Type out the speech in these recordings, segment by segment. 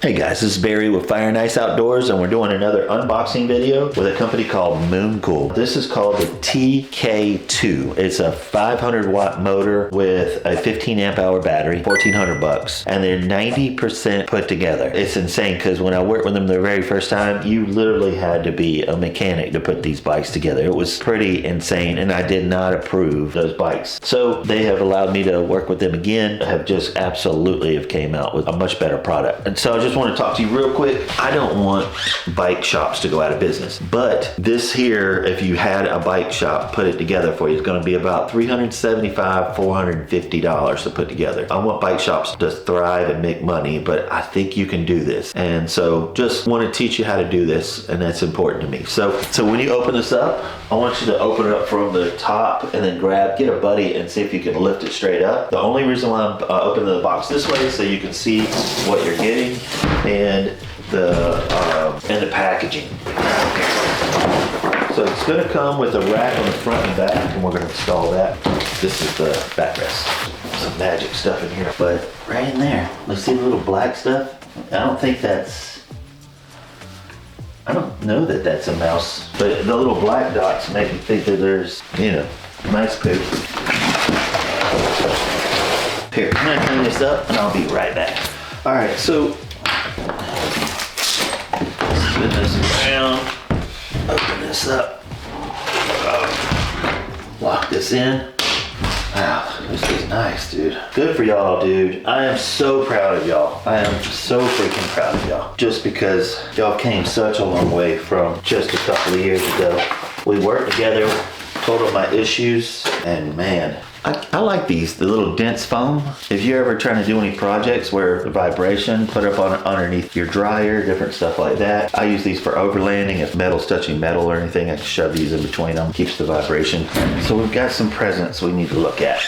Hey guys, this is Barry with FaO&x Outdoors, and we're doing another unboxing video with a company called Mooncool. This is called the TK2. It's a 500 watt motor with a 15 amp hour battery, 1,400 bucks, and they're 90% put together. It's insane because when I worked with them the very first time, you literally had to be a mechanic to put these bikes together. It was pretty insane, and I did not approve those bikes. So they have allowed me to work with them again, have just absolutely have came out with a much better product. And so I just want to talk to you real quick. I don't want bike shops to go out of business, but this here, if you had a bike shop put it together for you, it's going to be about $375, $450 to put together. I want bike shops to thrive and make money, but I think you can do this. And so just want to teach you how to do this, and that's important to me. So when you open this up, I want you to open it up from the top and then get a buddy and see if you can lift it straight up. The only reason why I'm opening the box this way is so you can see what you're getting and the packaging. So it's going to come with a rack on the front and back, and we're going to install that. This is the backrest. Some magic stuff in here, but right in there, let's see the little black stuff. I don't know that that's a mouse, but the little black dots make me think that there's, nice poop. Here, I'm gonna clean this up and I'll be right back. All right, so spin this around, open this up, lock this in. Wow, this is nice, dude. Good for y'all, dude. I am so proud of y'all. I am so freaking proud of y'all. Just because y'all came such a long way from just a couple of years ago. We worked together, told them my issues, and man, I like these, the little dense foam. If you're ever trying to do any projects where the vibration put up on underneath your dryer, different stuff like that. I use these for overlanding. If metal's touching metal or anything, I can shove these in between them. Keeps the vibration. So we've got some presents we need to look at.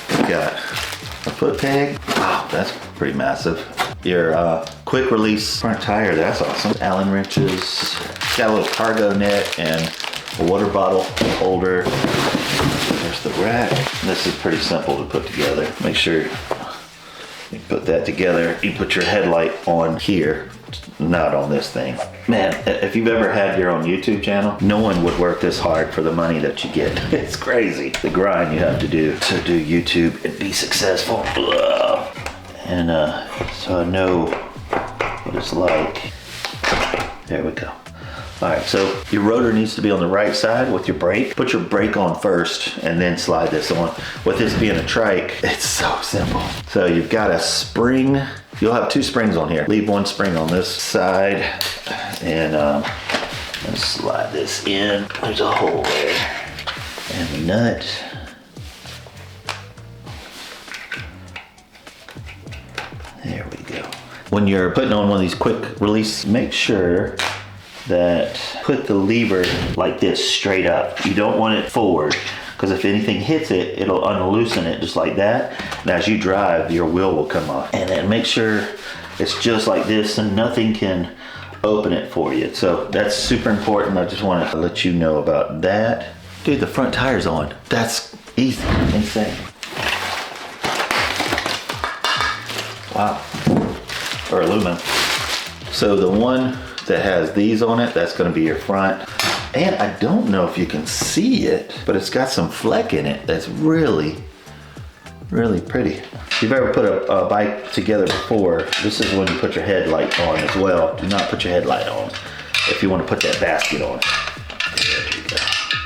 We've got a foot peg. Wow, that's pretty massive. Your quick release front tire, that's awesome. Allen wrenches. Got a little cargo net and a water bottle holder. There's the rack. This is pretty simple to put together. Make sure you put that together. You put your headlight on here, not on this thing. Man, if you've ever had your own YouTube channel, no one would work this hard for the money that you get. It's crazy. The grind you have to do YouTube and be successful. And so I know what it's like. There we go. All right, so your rotor needs to be on the right side with your brake. Put your brake on first and then slide this on. With this being a trike, it's so simple. So you've got a spring. You'll have two springs on here. Leave one spring on this side and slide this in. There's a hole there. And the nut. There we go. When you're putting on one of these quick release, make sure that put the lever like this straight up. You don't want it forward, because if anything hits it, it'll unloosen it just like that. And as you drive, your wheel will come off. And then make sure it's just like this and nothing can open it for you. So that's super important. I just want to let you know about that. Dude, the front tire's on. That's easy, insane. Wow, or aluminum. So the one that has these on it, that's going to be your front. And I don't know if you can see it, but it's got some fleck in it that's really, really pretty. If you've ever put a bike together before, this is when you put your headlight on as well. Do not put your headlight on if you want to put that basket on. There you go.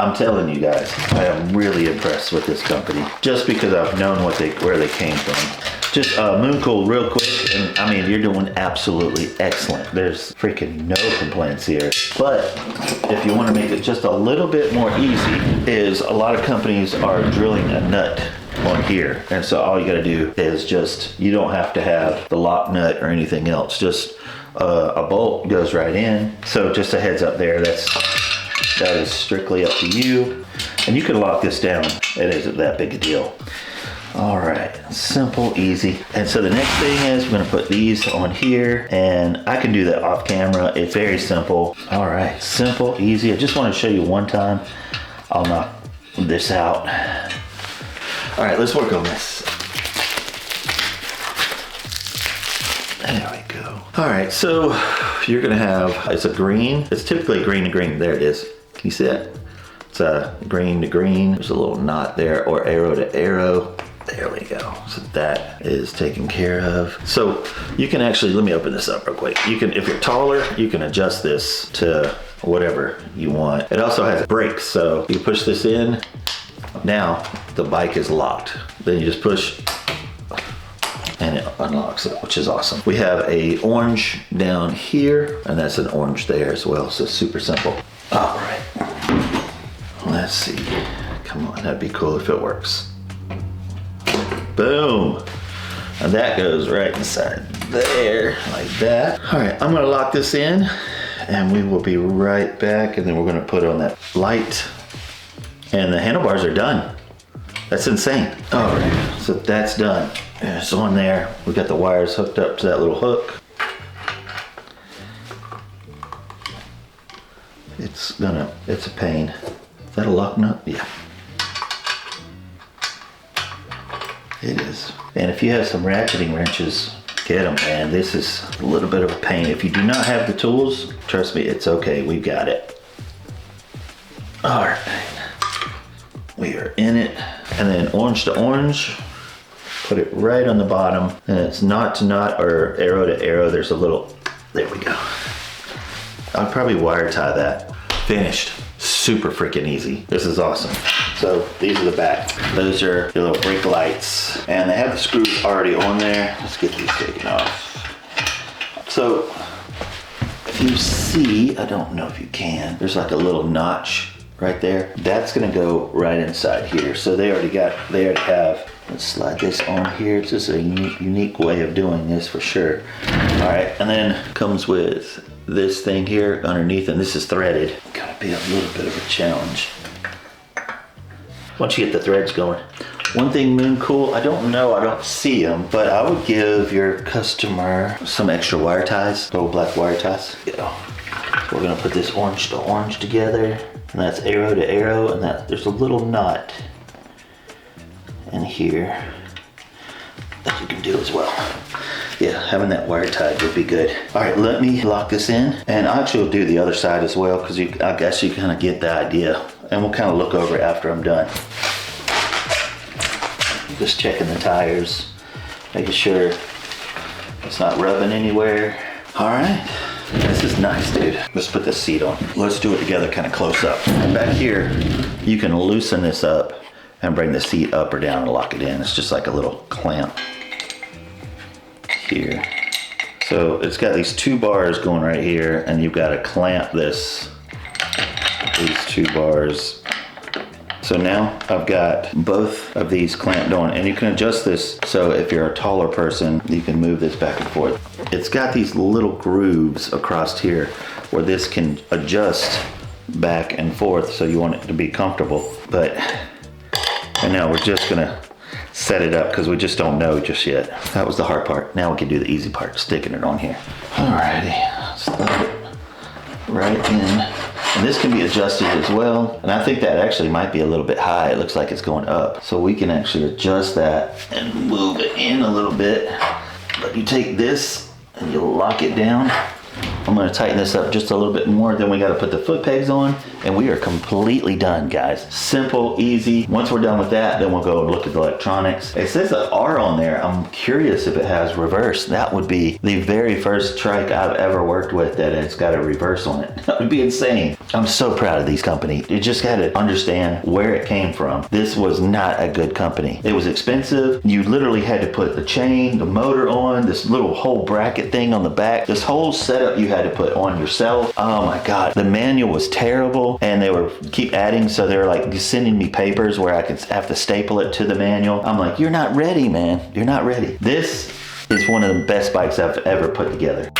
I'm telling you guys, I am really impressed with this company just because I've known where they came from. Just Mooncool real quick, and I mean, you're doing absolutely excellent. There's freaking no complaints here. But if you want to make it just a little bit more easy, is a lot of companies are drilling a nut on here. And so all you gotta do is just, you don't have to have the lock nut or anything else. Just a bolt goes right in. So just a heads up there, that is strictly up to you. And you can lock this down. It isn't that big a deal. All right, simple, easy. And so the next thing is we're gonna put these on here, and I can do that off camera. It's very simple. All right, simple, easy. I just wanna show you one time. I'll knock this out. All right, let's work on this. There we go. All right, so you're gonna have, it's a green. It's typically green to green. There it is. Can you see that? It's a green to green. There's a little knot there, or arrow to arrow. There we go. So that is taken care of. So you can actually, let me open this up real quick. You can, if you're taller, you can adjust this to whatever you want. It also has brakes, so you push this in. Now the bike is locked. Then you just push and it unlocks it, which is awesome. We have a orange down here, and that's an orange there as well, so super simple. All right, let's see. Come on, that'd be cool if it works. Boom. And that goes right inside there, like that. All right, I'm gonna lock this in, and we will be right back, and then we're gonna put on that light, and the handlebars are done. That's insane. All right, so that's done. It's on there. We got the wires hooked up to that little hook. It's a pain. Is that a lock nut? Yeah. It is. And if you have some ratcheting wrenches, get them, man. This is a little bit of a pain. If you do not have the tools, trust me, it's okay. We've got it. All right. We are in it. And then orange to orange. Put it right on the bottom, and it's knot to knot or arrow to arrow. There's a little, there we go. I'll probably wire tie that. Finished. Super freaking easy. This is awesome. So these are the back. Those are the little brake lights, and they have the screws already on there. Let's get these taken off. So if you see, I don't know if you can, there's like a little notch right there. That's gonna go right inside here. So they already have, let's slide this on here. It's just a unique way of doing this for sure. All right, and then comes with this thing here underneath, and this is threaded. Gotta be a little bit of a challenge. Once you get the threads going. One thing Mooncool, I don't see them, but I would give your customer some extra wire ties, little black wire ties. So we're gonna put this orange to orange together, and that's arrow to arrow, and there's a little knot in here that you can do as well. Yeah, having that wire tied would be good. All right, let me lock this in, and I actually will do the other side as well, because I guess you kind of get the idea, and we'll kind of look over it after I'm done. Just checking the tires, making sure it's not rubbing anywhere. All right, this is nice, dude. Let's put this seat on. Let's do it together kind of close up. And back here, you can loosen this up and bring the seat up or down and lock it in. It's just like a little clamp here. So it's got these two bars going right here, and you've got to clamp these two bars. So now I've got both of these clamped on, and you can adjust this so if you're a taller person, you can move this back and forth. It's got these little grooves across here where this can adjust back and forth, so you want it to be comfortable. But and now we're just gonna set it up because we just don't know just yet. That was the hard part. Now we can do the easy part, sticking it on here. Alrighty, slide it right in. And this can be adjusted as well. And I think that actually might be a little bit high. It looks like it's going up. So we can actually adjust that and move it in a little bit. But you take this and you lock it down. I'm gonna tighten this up just a little bit more. Then we gotta put the foot pegs on, and we are completely done, guys. Simple, easy. Once we're done with that, then we'll go and look at the electronics. It says an R on there. I'm curious if it has reverse. That would be the very first trike I've ever worked with that it's got a reverse on it. That would be insane. I'm so proud of these companies. You just gotta understand where it came from. This was not a good company. It was expensive. You literally had to put the chain, the motor on, this little whole bracket thing on the back. This whole setup you had to put on yourself. Oh my God. The manual was terrible, and they were keep adding, so they were like sending me papers where I could have to staple it to the manual. I'm like, you're not ready, man. You're not ready. This is one of the best bikes I've ever put together.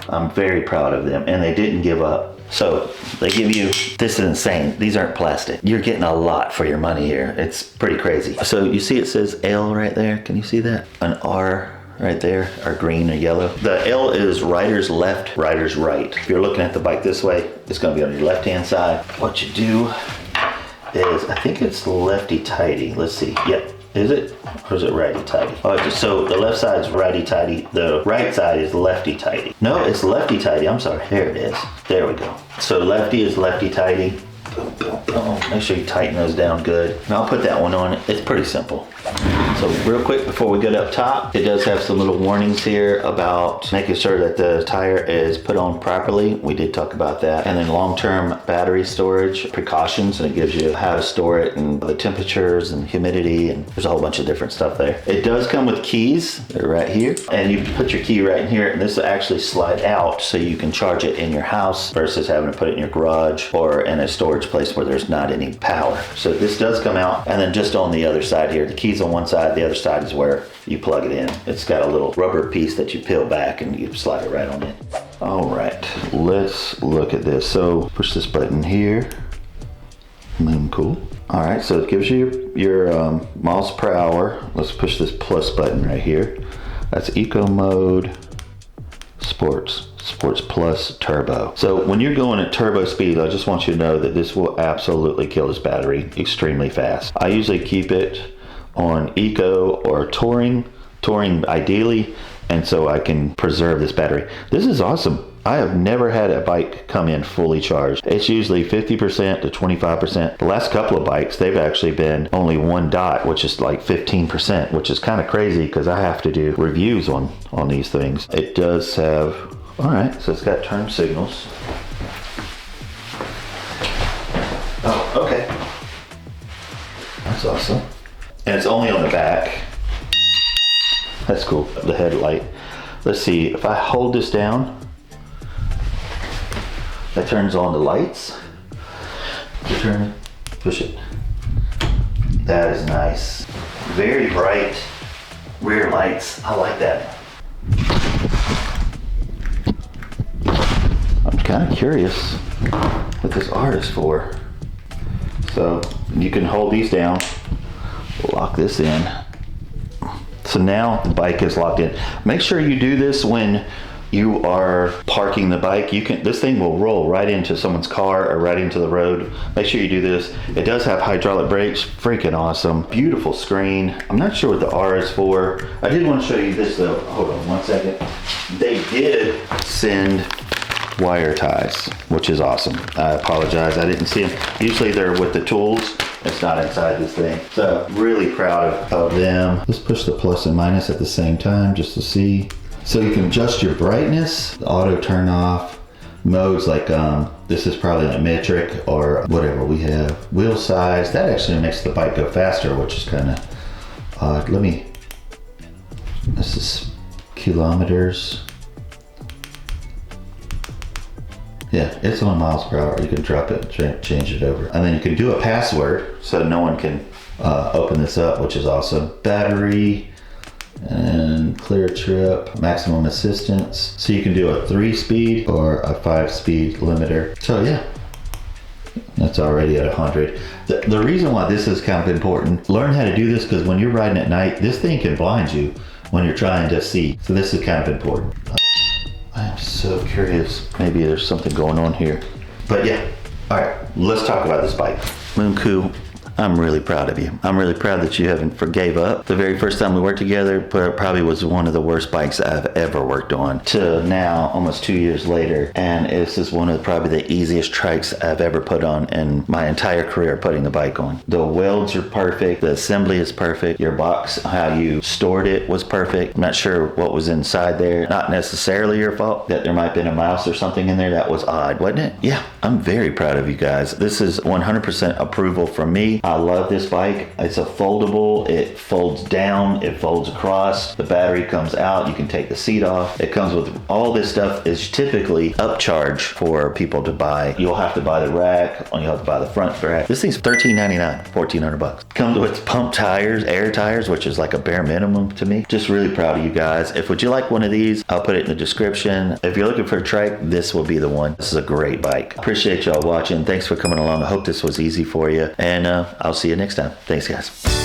I'm very proud of them, and they didn't give up. So they give you, this is insane. These aren't plastic. You're getting a lot for your money here. It's pretty crazy. So you see it says L right there. Can you see that? An R right there, or green or yellow. The L is rider's left, rider's right. If you're looking at the bike this way, it's gonna be on your left-hand side. What you do is, I think it's lefty-tighty. Let's see. Yep, Is it? Or is it righty-tighty? Oh, so the left side's righty-tighty. The right side is lefty-tighty. No, it's lefty-tighty. I'm sorry. There it is. There we go. So lefty is lefty-tighty. Boom, boom, boom. Make sure you tighten those down good. And I'll put that one on. It's pretty simple. So real quick before we get up top, it does have some little warnings here about making sure that the tire is put on properly. We did talk about that. And then long-term battery storage precautions, and it gives you how to store it and the temperatures and humidity, and there's a whole bunch of different stuff there. It does come with keys. They're right here. And you put your key right in here, and this will actually slide out so you can charge it in your house versus having to put it in your garage or in a storage place where there's not any power. So this does come out, and then just on the other side here, the keys on one side, the other side is where you plug it in. It's got a little rubber piece that you peel back and you slide it right on in. All right, let's look at this. So push this button here. Mooncool. All right, so it gives you your miles per hour. Let's push this plus button right here. That's eco mode, sports plus turbo. So when you're going at turbo speed, I just want you to know that this will absolutely kill this battery extremely fast. I usually keep it on eco or touring ideally, and so I can preserve this battery. This is awesome. I have never had a bike come in fully charged. It's usually 50% to 25%. The last couple of bikes, they've actually been only 1 dot, which is like 15%, which is kind of crazy because I have to do reviews on these things. It does have, all right, so it's got turn signals. Oh, okay. That's awesome. And it's only on the back. That's cool. The headlight. Let's see, if I hold this down, that turns on the lights. You turn it, push it. That is nice. Very bright rear lights. I like that. I'm kind of curious what this R is for. So you can hold these down. Lock this in. So now the bike is locked in. Make sure you do this when you are parking the bike. This thing will roll right into someone's car or right into the road. Make sure you do this. It does have hydraulic brakes. Freaking awesome. Beautiful screen. I'm not sure what the R is for. I did want to show you this though. Hold on one second. They did send wire ties, which is awesome. I apologize, I didn't see them. Usually they're with the tools. It's not inside this thing. So really proud of them. Let's push the plus and minus at the same time just to see. So you can adjust your brightness, auto turn off, modes like this is probably like metric or whatever we have. Wheel size, that actually makes the bike go faster, which is kind of odd. This is kilometers. Yeah, it's on miles per hour. You can drop it, change it over. And then you can do a password so no one can open this up, which is awesome. Battery and clear trip, maximum assistance. So you can do a 3-speed or a 5-speed limiter. So yeah, that's already at 100. The reason why this is kind of important, learn how to do this because when you're riding at night, this thing can blind you when you're trying to see. So this is kind of important. I'm so curious. Maybe there's something going on here. But yeah, all right, let's talk about this bike. Mooncool, I'm really proud of you. I'm really proud that you haven't gave up. The very first time we worked together probably was one of the worst bikes I've ever worked on, to now almost 2 years later. And this is one of probably the easiest trikes I've ever put on in my entire career putting the bike on. The welds are perfect. The assembly is perfect. Your box, how you stored it was perfect. I'm not sure what was inside there. Not necessarily your fault that there might have been a mouse or something in there. That was odd, wasn't it? Yeah, I'm very proud of you guys. This is 100% approval from me. I love this bike. It's a foldable. It folds down. It folds across. The battery comes out. You can take the seat off. It comes with all this stuff. Is typically upcharge for people to buy. You'll have to buy the rack, or you'll have to buy the front rack. This thing's $13.99, $1,400. Comes with pump tires, air tires, which is like a bare minimum to me. Just really proud of you guys. Would you like one of these? I'll put it in the description. If you're looking for a trike, this will be the one. This is a great bike. Appreciate y'all watching. Thanks for coming along. I hope this was easy for you. And I'll see you next time. Thanks, guys.